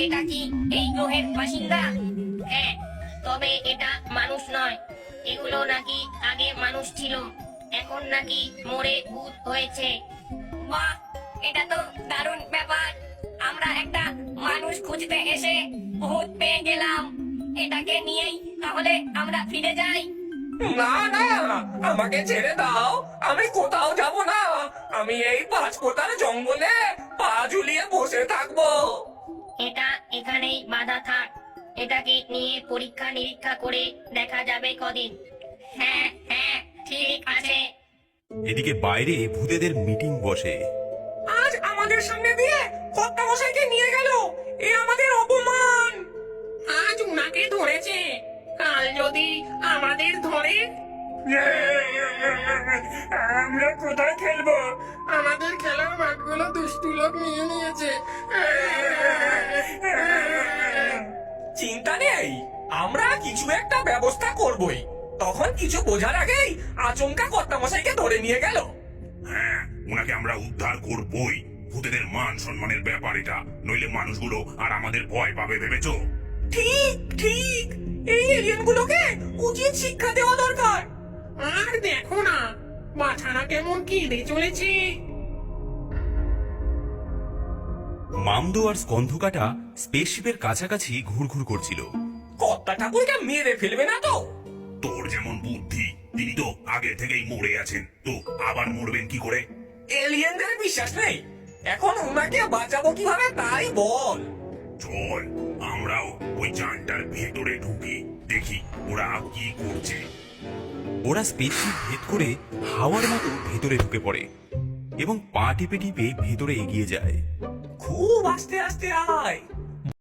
এটা কি এই গ্রহের বাসিন্দা? হ্যাঁ, তবে এটা মানুষ নয়। এগুলো নাকি আগে মানুষ ছিল, এখন নাকি মরে ভূত হয়েছে। বাহ, এটা তো দারুণ ব্যাপার। আমরা একটা মানুষ খুঁজতে এসে ভূত পেয়ে গেলাম। এটাকে নিয়েই তাহলে আমরা ফিরে যাই। না না, আমাকে ছেড়ে দাও। আমি কোথাও যাব না। আমি এই পাঁচকোটার জঙ্গলে পা ঝুলিয়ে বসে থাকবো। এটা এখানেই বাঁধা থাক। এটাকে নিয়ে পরীক্ষা নিরীক্ষা করে দেখা যাবে কদিন। হ্যাঁ হ্যাঁ, ঠিক আছে। এদিকে বাইরে ভূতেদের মিটিং বসে। আজ আমাদের সামনে দিয়ে কর্তা মশাইকে নিয়ে গেল। এ আমাদের অপমান। আজ উনাকে ধরেছে, কাল যদি আমাদের ধরে, আমরা কোথায় খেলবো? আমাদের খেলার মাঠগুলো দুষ্টু লোক নিয়ে নিয়েছে। চিন্তা নেই, আমরা কিছু একটা ব্যবস্থা করবই। তখন কিছু বোঝার আগেই আচমকা কর্তা মশাইকে ধরে নিয়ে গেল। হ্যাঁ, ওনাকে আমরা উদ্ধার করবই। ভূতেদের মান সম্মানের ব্যাপার এটা, নইলে মানুষগুলো আর আমাদের ভয় পাবে ভেবেছো? ঠিক ঠিক, এই এলিয়েনগুলোকে উচিত শিক্ষা দেওয়া দরকার। আর দেখো না, বাছারা কেমন কেঁদে চলেছে। মামদো আর স্কন্ধকাটা স্পেসশিপের কাছাকাছি ঘুরঘুর করছিল। কর্তা ঠাকুরকে মেরে ফেলবে না তো? তোর যেমন বুদ্ধি, তিনি তো আগে থেকেই মরে আছেন, তো আবার মরবেন কি করে? এলিয়েনদের বিশ্বাস নেই, এখন ওনাকে বাঁচাবো কিভাবে তাই বল। চল আমরাও ওই যানটার ভেতরে ঢুকি, দেখি ওরা কি করছে। ওরা স্পেসশিপ ভেদ করে হাওয়ার মতো ভেতরে ঢুকে পড়ে এবং পা টিপে টিপে ভেতরে এগিয়ে যায়। খুব আস্তে আস্তে আয়,